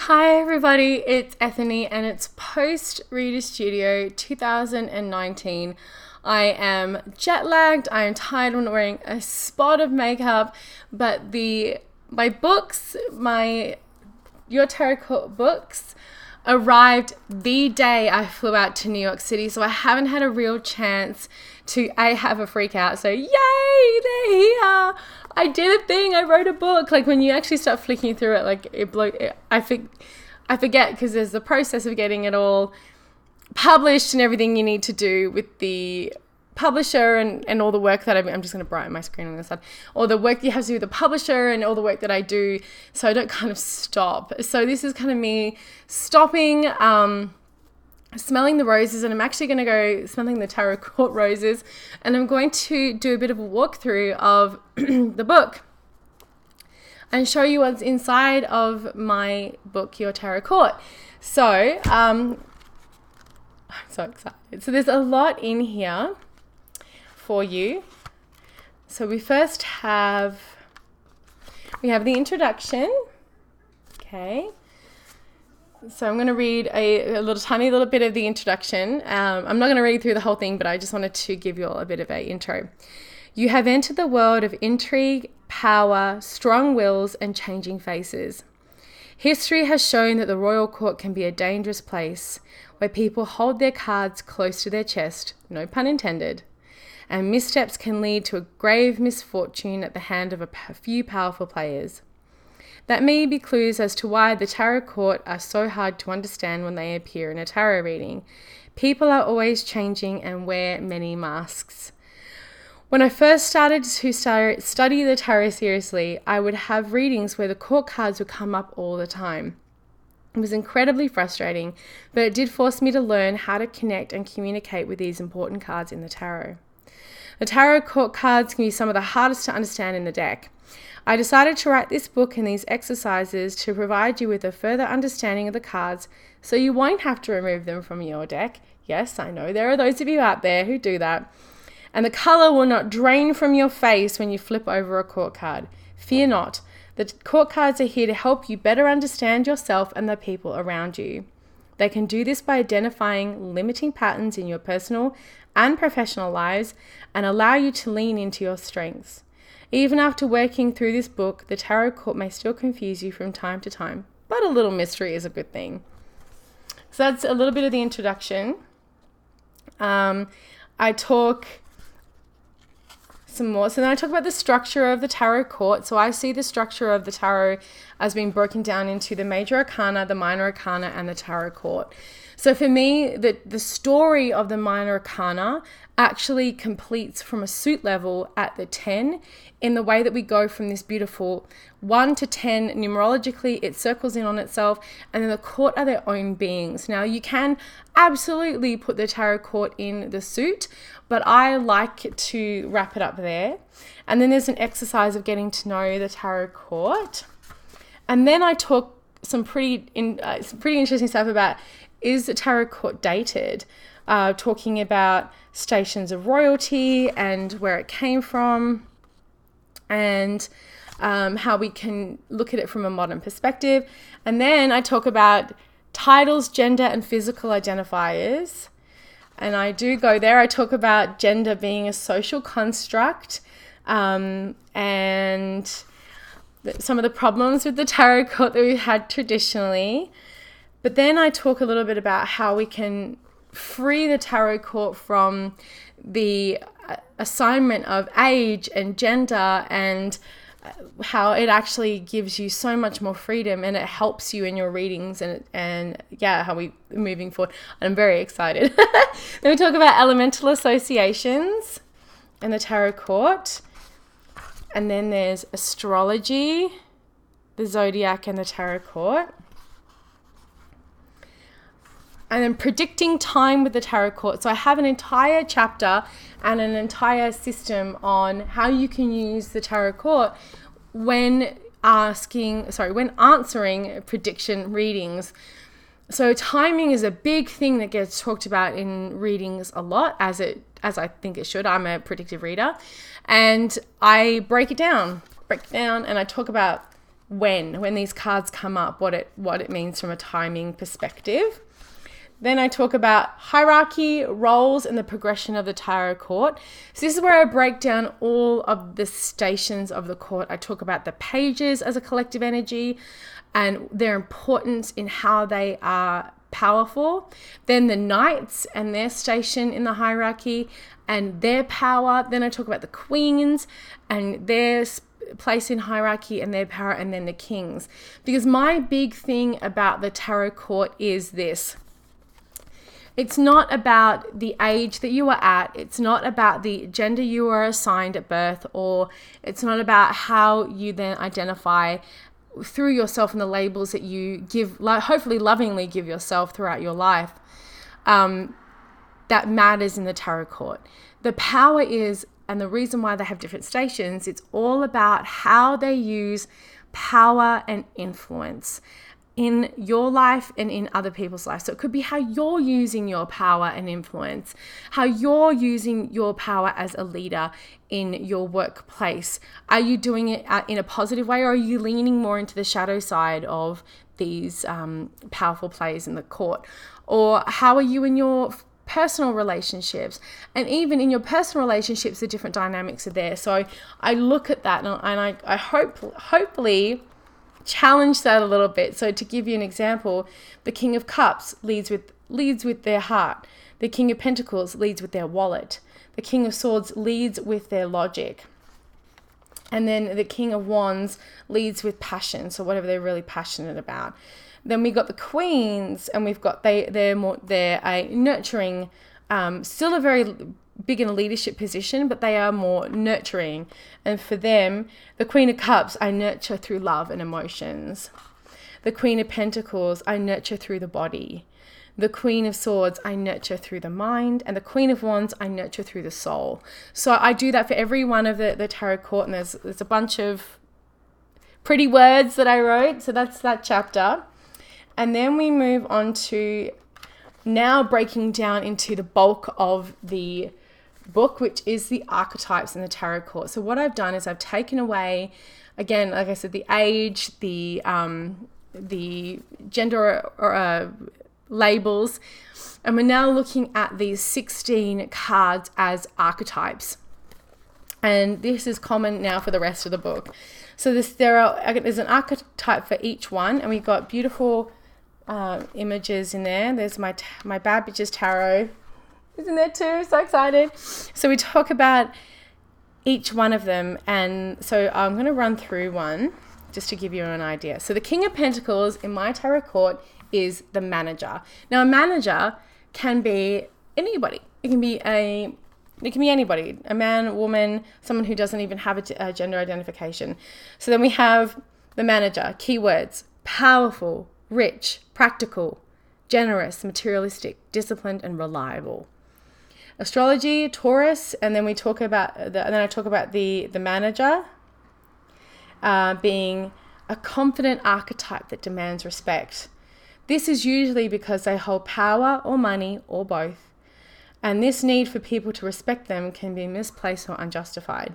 Hi everybody, it's Ethany and it's post Reader Studio 2019. I am jet lagged, I am tired, I'm wearing a spot of makeup, but my books, Your Tarot Court books arrived the day I flew out to New York City, so I haven't had a real chance to have a freak out. So yay, they're here. I did a thing. I wrote a book. Like when you actually start flicking through it, I forget because there's the process of getting it all published and everything you need to do with the publisher and all the work that I'm just going to brighten my screen on this side. All the work you have to do with the publisher and all the work that I do, so I don't kind of stop. So this is kind of me stopping, smelling the roses, and I'm actually going to go smelling the Tarot Court roses, and I'm going to do a bit of a walkthrough of the book and show you what's inside of my book, Your Tarot Court. So, I'm so excited. So there's a lot in here for you. So we first have the introduction. Okay. So I'm going to read a tiny little bit of the introduction. I'm not going to read through the whole thing, but I just wanted to give you all a bit of an intro. You have entered the world of intrigue, power, strong wills, and changing faces. History has shown that the royal court can be a dangerous place where people hold their cards close to their chest, no pun intended, and missteps can lead to a grave misfortune at the hand of a few powerful players. That may be clues as to why the tarot court are so hard to understand when they appear in a tarot reading. People are always changing and wear many masks. When I first started to study the tarot seriously, I would have readings where the court cards would come up all the time. It was incredibly frustrating, but it did force me to learn how to connect and communicate with these important cards in the tarot. The tarot court cards can be some of the hardest to understand in the deck. I decided to write this book and these exercises to provide you with a further understanding of the cards so you won't have to remove them from your deck. Yes, I know there are those of you out there who do that. And the color will not drain from your face when you flip over a court card. Fear not. The court cards are here to help you better understand yourself and the people around you. They can do this by identifying limiting patterns in your personal and professional lives and allow you to lean into your strengths. Even after working through this book, the tarot court may still confuse you from time to time, but a little mystery is a good thing. So that's a little bit of the introduction. I talk some more. So then I talk about the structure of the tarot court. So I see the structure of the tarot as being broken down into the major arcana, the minor arcana, and the tarot court. So for me, the story of the minor arcana actually completes from a suit level at the 10 in the way that we go from this beautiful 1 to 10 numerologically. It circles in on itself, and then the court are their own beings. Now you can absolutely put the tarot court in the suit, but I like to wrap it up there. And then there's an exercise of getting to know the tarot court. And then I talk some pretty interesting stuff about, is the tarot court dated? Talking about stations of royalty and where it came from, and how we can look at it from a modern perspective. And then I talk about titles, gender, and physical identifiers. And I do go there. I talk about gender being a social construct, and some of the problems with the tarot court that we've had traditionally. But then I talk a little bit about how we can free the tarot court from the assignment of age and gender, and how it actually gives you so much more freedom and it helps you in your readings, and how we moving forward. I'm very excited. Then we talk about elemental associations in the tarot court, and then there's astrology, the zodiac, and the tarot court. And then predicting time with the tarot court. So I have an entire chapter and an entire system on how you can use the tarot court when answering prediction readings. So timing is a big thing that gets talked about in readings a lot, as I think it should. I'm a predictive reader, and I break it down and I talk about when these cards come up, what it means from a timing perspective. Then I talk about hierarchy, roles, and the progression of the tarot court. So this is where I break down all of the stations of the court. I talk about the pages as a collective energy and their importance in how they are powerful. Then the knights and their station in the hierarchy and their power. Then I talk about the queens and their place in hierarchy and their power, and then the kings. Because my big thing about the tarot court is this. It's not about the age that you are at. It's not about the gender you are assigned at birth, or it's not about how you then identify through yourself and the labels that you give, hopefully lovingly give yourself throughout your life. That matters in the tarot court. The power is, and the reason why they have different stations, it's all about how they use power and influence in your life and in other people's lives. So it could be how you're using your power and influence, how you're using your power as a leader in your workplace. Are you doing it in a positive way, or are you leaning more into the shadow side of these powerful plays in the court? Or how are you in your personal relationships? And even in your personal relationships, the different dynamics are there. So I look at that and I hopefully challenge that a little bit. So to give you an example, the King of Cups leads with their heart. The King of Pentacles leads with their wallet. The King of Swords leads with their logic. And then the King of Wands leads with passion, so whatever they're really passionate about. Then we got the Queens, and we've got they're a nurturing, still a very big in a leadership position, but they are more nurturing. And for them, the Queen of Cups, I nurture through love and emotions. The Queen of Pentacles, I nurture through the body. The Queen of Swords, I nurture through the mind. And the Queen of Wands, I nurture through the soul. So I do that for every one of the tarot court, and there's a bunch of pretty words that I wrote. So that's that chapter. And then we move on to now breaking down into the bulk of the book, which is the archetypes in the tarot court. So what I've done is I've taken away, again, like I said, the age, the gender or labels, and we're now looking at these 16 cards as archetypes. And this is common now for the rest of the book. So there's an archetype for each one, and we've got beautiful images in there. There's my Bad Bitches Tarot is in there too. So excited. So we talk about each one of them, and so I'm going to run through one just to give you an idea. So the King of Pentacles in my tarot court is the manager. Now a manager can be anybody. It can be anybody, a man, a woman, someone who doesn't even have a gender identification. So then we have the manager, keywords: powerful, rich, practical, generous, materialistic, disciplined, and reliable. Astrology, Taurus, and then I talk about the manager being a confident archetype that demands respect. This is usually because they hold power or money or both, and this need for people to respect them can be misplaced or unjustified.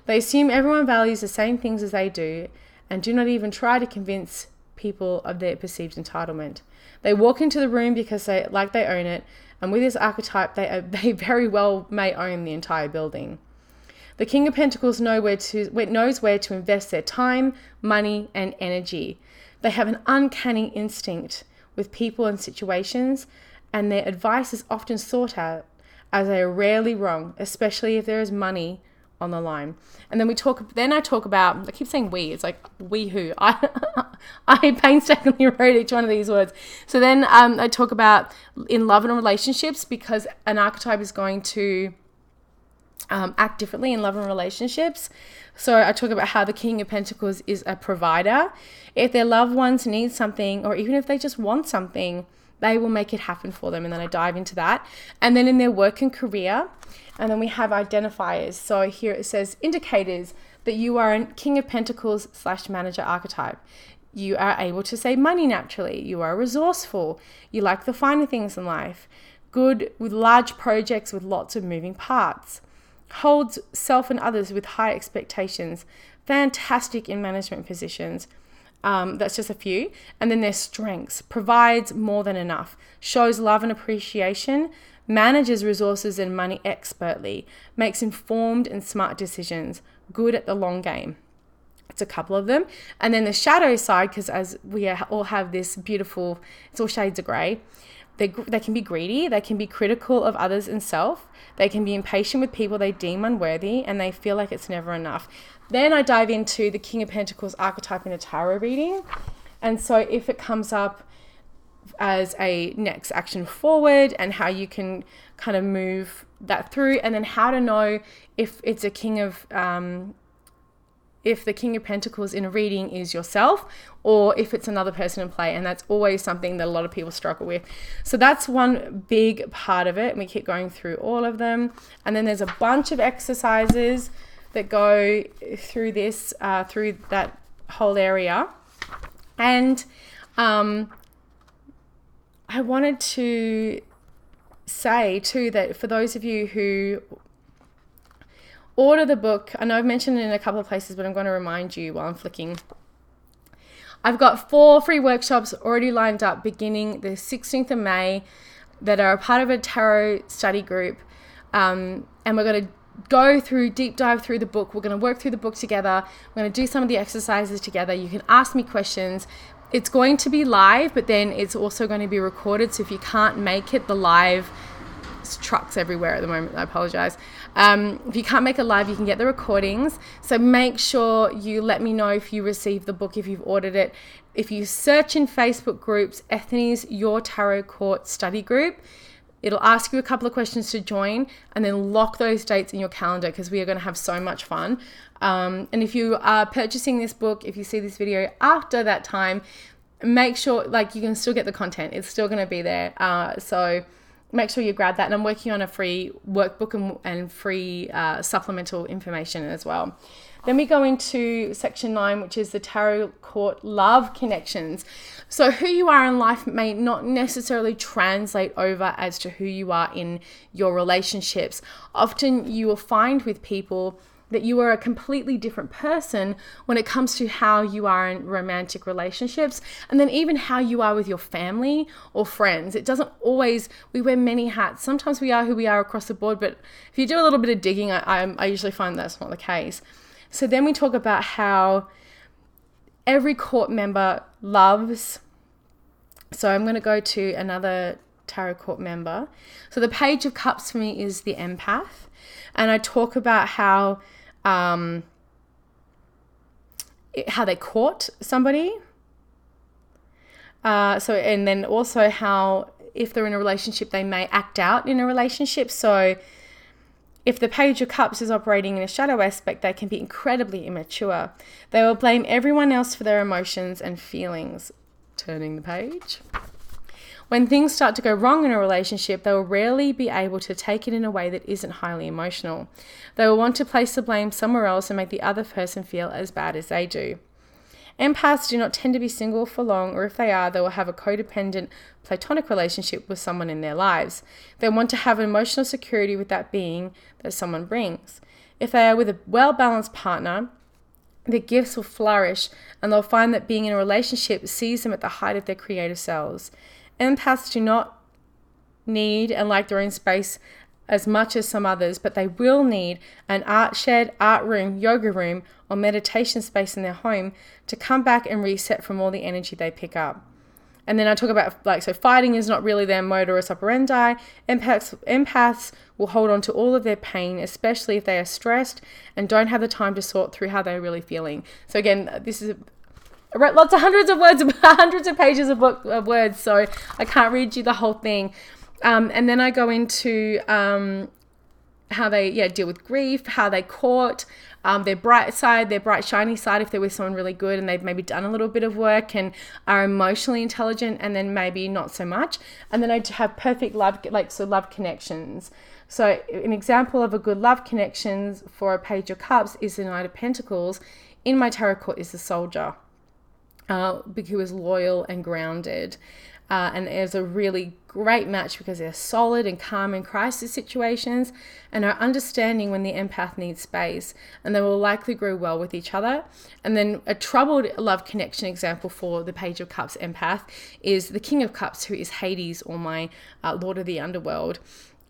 They assume everyone values the same things as they do and do not even try to convince people of their perceived entitlement. They walk into the room because they own it, and with this archetype, they very well may own the entire building. The King of Pentacles knows where to invest their time, money, and energy. They have an uncanny instinct with people and situations, and their advice is often sought out, as they are rarely wrong, especially if there is money on the line. And then I talk about, I keep saying we, it's like we who. I painstakingly wrote each one of these words. So then I talk about in love and relationships, because an archetype is going to act differently in love and relationships. So I talk about how the King of Pentacles is a provider. If their loved ones need something, or even if they just want something, they will make it happen for them. And then I dive into that. And then in their work and career, and then we have identifiers. So here it says indicators that you are a King of Pentacles / manager archetype. You are able to save money naturally. You are resourceful. You like the finer things in life. Good with large projects with lots of moving parts. Holds self and others with high expectations. Fantastic in management positions. That's just a few. And then their strengths: provides more than enough, shows love and appreciation, manages resources and money expertly, makes informed and smart decisions, good at the long game. It's a couple of them. And then the shadow side, because as we all have this beautiful, it's all shades of grey. They can be greedy, they can be critical of others and self, they can be impatient with people they deem unworthy, and they feel like it's never enough. Then I dive into the King of Pentacles archetype in a tarot reading. And so if it comes up as a next action forward and how you can kind of move that through, and then how to know if it's a King of if the King of Pentacles in a reading is yourself or if it's another person in play. And that's always something that a lot of people struggle with. So that's one big part of it. And we keep going through all of them. And then there's a bunch of exercises that go through this, through that whole area. And I wanted to say too that for those of you who order the book, I know I've mentioned it in a couple of places, but I'm going to remind you while I'm flicking. I've got 4 free workshops already lined up beginning the 16th of May that are a part of a tarot study group. And we're going to go through, deep dive through the book. We're going to work through the book together. We're going to do some of the exercises together. You can ask me questions. It's going to be live, but then it's also going to be recorded. So if you can't make it, the live, it's trucks everywhere at the moment, I apologize. If you can't make it live, you can get the recordings. So make sure you let me know if you received the book, if you've ordered it. If you search in Facebook groups, Ethany's Your Tarot Court Study Group, it'll ask you a couple of questions to join, and then lock those dates in your calendar because we are going to have so much fun. And if you are purchasing this book, if you see this video after that time, make sure you can still get the content. It's still going to be there. So make sure you grab that. And I'm working on a free workbook and free supplemental information as well. Then we go into section 9, which is the Tarot Court Love Connections. So who you are in life may not necessarily translate over as to who you are in your relationships. Often you will find with people that you are a completely different person when it comes to how you are in romantic relationships, and then even how you are with your family or friends. It doesn't always, we wear many hats. Sometimes we are who we are across the board, but if you do a little bit of digging, I usually find that's not the case. So then we talk about how every court member loves. So I'm going to go to another tarot court member. So the Page of Cups for me is the empath. And I talk about how they court somebody. And then also how if they're in a relationship, they may act out in a relationship. So if the Page of Cups is operating in a shadow aspect, they can be incredibly immature. They will blame everyone else for their emotions and feelings. Turning the page. When things start to go wrong in a relationship, they will rarely be able to take it in a way that isn't highly emotional. They will want to place the blame somewhere else and make the other person feel as bad as they do. Empaths do not tend to be single for long, or if they are, they will have a codependent platonic relationship with someone in their lives. They want to have emotional security with that being that someone brings. If they are with a well-balanced partner, their gifts will flourish, and they'll find that being in a relationship sees them at the height of their creative selves. Empaths do not need and like their own space as much as some others, but they will need an art shed, art room, yoga room, or meditation space in their home to come back and reset from all the energy they pick up. And then I talk about, so fighting is not really their modus operandi. Empaths will hold on to all of their pain, especially if they are stressed and don't have the time to sort through how they're really feeling. So again, this is I wrote hundreds of words, hundreds of pages of words, so I can't read you the whole thing. And then I go into how they deal with grief, how they court, their bright side, their bright shiny side if they're with someone really good and they've maybe done a little bit of work and are emotionally intelligent, and then maybe not so much. And then I have perfect love, love connections. So an example of a good love connections for a Page of Cups is the Knight of Pentacles. In my tarot court is the Soldier, who is loyal and grounded. and it is a really great match because they're solid and calm in crisis situations and are understanding when the empath needs space, and they will likely grow well with each other. And then a troubled love connection example for the Page of Cups empath is the King of Cups, who is Hades, or my Lord of the Underworld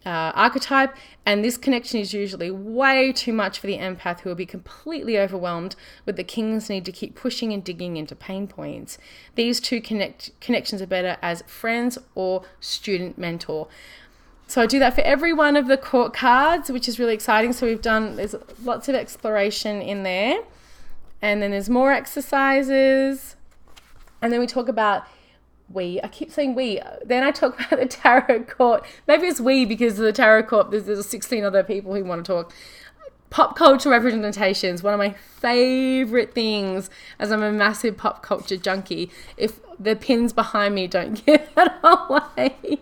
archetype, and this connection is usually way too much for the empath, who will be completely overwhelmed with the king's need to keep pushing and digging into pain points. These two connections are better as friends or student mentor. So I do that for every one of the court cards, which is really exciting. So there's lots of exploration in there, and then there's more exercises, and then we talk about I keep saying we. Then I talk about the tarot court. Maybe it's we because of the tarot court. There's 16 other people who want to talk. Pop culture representations, one of my favorite things, as I'm a massive pop culture junkie. If the pins behind me don't give it away.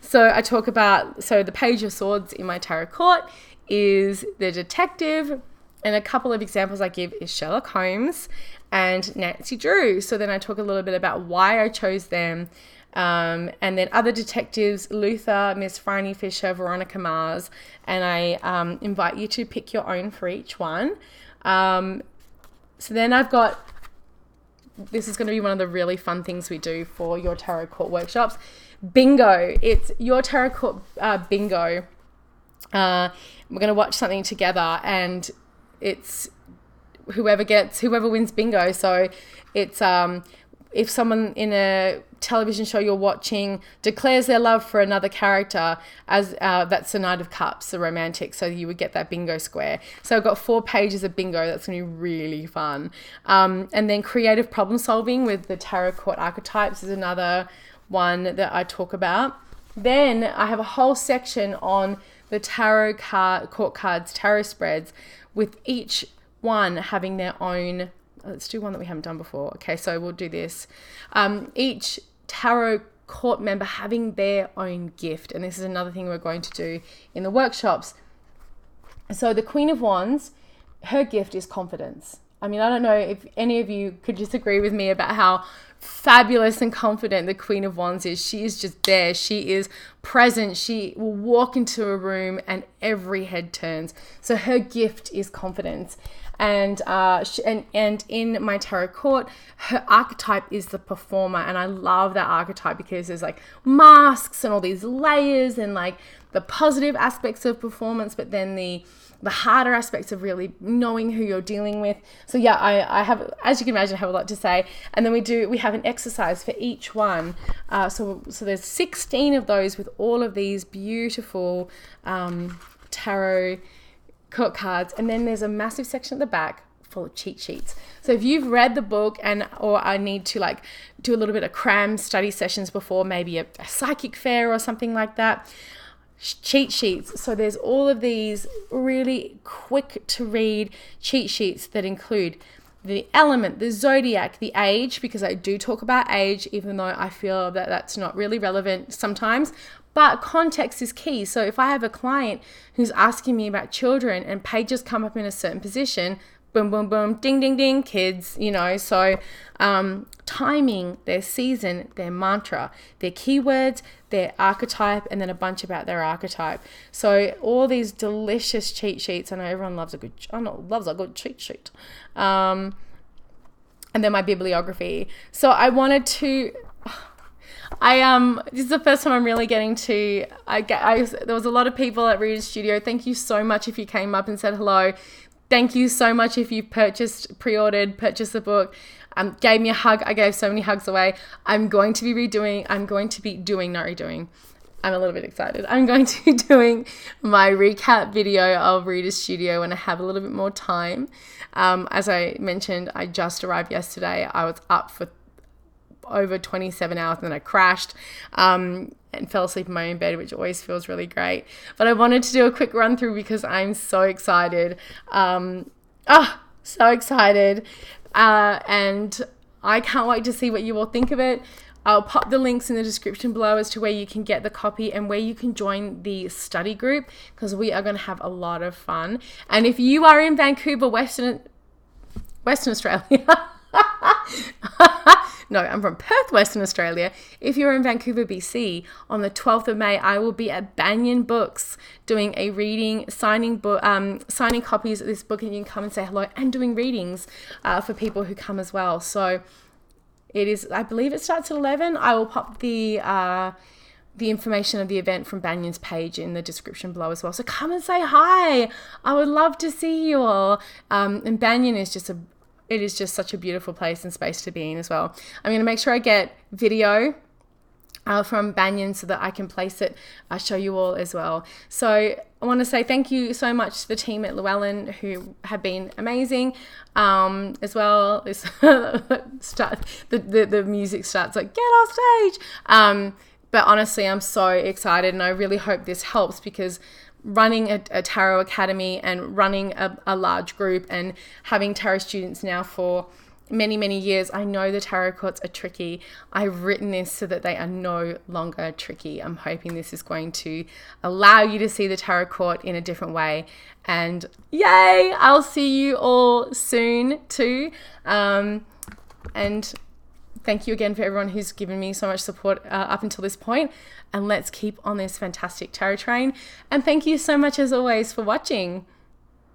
So I talk about, the Page of Swords in my tarot court is the detective, and a couple of examples I give is Sherlock Holmes and Nancy Drew. So then I talk a little bit about why I chose them. And then other detectives, Luther, Miss Franny Fisher, Veronica Mars, and I invite you to pick your own for each one. So then this is going to be one of the really fun things we do for your tarot court workshops. Bingo. It's your tarot court bingo. We're going to watch something together, and it's whoever wins bingo. So it's if someone in a television show you're watching declares their love for another character, as that's the Knight of Cups, the romantic, so you would get that bingo square. So I've got 4 pages of bingo. That's going to be really fun. And then creative problem solving with the tarot court archetypes is another one that I talk about. Then I have a whole section on the tarot court cards, tarot spreads, with each one having their own. Let's do one that we haven't done before. Okay, so we'll do this. Each tarot court member having their own gift, and this is another thing we're going to do in the workshops. So the Queen of Wands, her gift is confidence. I mean, I don't know if any of you could disagree with me about how fabulous and confident the Queen of Wands is. She is just there. She is present. She will walk into a room and every head turns. So her gift is confidence. And in my tarot court, her archetype is the performer, and I love that archetype because there's like masks and all these layers and like the positive aspects of performance, but then the harder aspects of really knowing who you're dealing with. So yeah, I have, as you can imagine, I have a lot to say. And then we have an exercise for each one. So there's 16 of those with all of these beautiful tarot court cards, and then there's a massive section at the back full of cheat sheets. So if you've read the book or I need to like do a little bit of cram study sessions before maybe a psychic fair or something like that, cheat sheets. So there's all of these really quick to read cheat sheets that include the element, the zodiac, the age, because I do talk about age, even though I feel that that's not really relevant sometimes. But context is key. So if I have a client who's asking me about children and pages come up in a certain position, boom, boom, boom, ding, ding, ding, kids, So timing, their season, their mantra, their keywords, their archetype, and then a bunch about their archetype. So all these delicious cheat sheets. I know everyone loves a good cheat sheet. And then my bibliography. So I wanted to... this is the first time I'm really getting to, there was a lot of people at Reader's Studio. Thank you so much if you came up and said hello. Thank you so much if you purchased the book, gave me a hug. I gave so many hugs away. I'm going to be redoing. I'm a little bit excited. I'm going to be doing my recap video of Reader's Studio when I have a little bit more time. As I mentioned, I just arrived yesterday. I was up for over 27 hours and then I crashed and fell asleep in my own bed, which always feels really great. But I wanted to do a quick run through because I'm so excited. So excited. And I can't wait to see what you all think of it. I'll pop the links in the description below as to where you can get the copy and where you can join the study group, because we are going to have a lot of fun. And if you are in Vancouver, Western Australia, No, I'm from Perth, Western Australia. If you're in Vancouver, BC, on the 12th of May, I will be at Banyan Books doing a reading, signing copies of this book, and you can come and say hello, and doing readings for people who come as well. So it is, I believe it starts at 11. I will pop the information of the event from Banyan's page in the description below as well. So come and say hi. I would love to see you all. And Banyan is just it is just such a beautiful place and space to be in as well. I'm going to make sure I get video from Banyan so that I can place it, show you all as well. So I want to say thank you so much to the team at Llewellyn who have been amazing as well. The music starts like, get off stage. But honestly, I'm so excited, and I really hope this helps, because running a tarot academy and running a large group and having tarot students now for many years, I know the tarot cards are tricky. I've written this so that they are no longer tricky. I'm hoping this is going to allow you to see the tarot card in a different way. And yay, I'll see you all soon too. And thank you again for everyone who's given me so much support up until this point. And let's keep on this fantastic tarot train. And thank you so much as always for watching.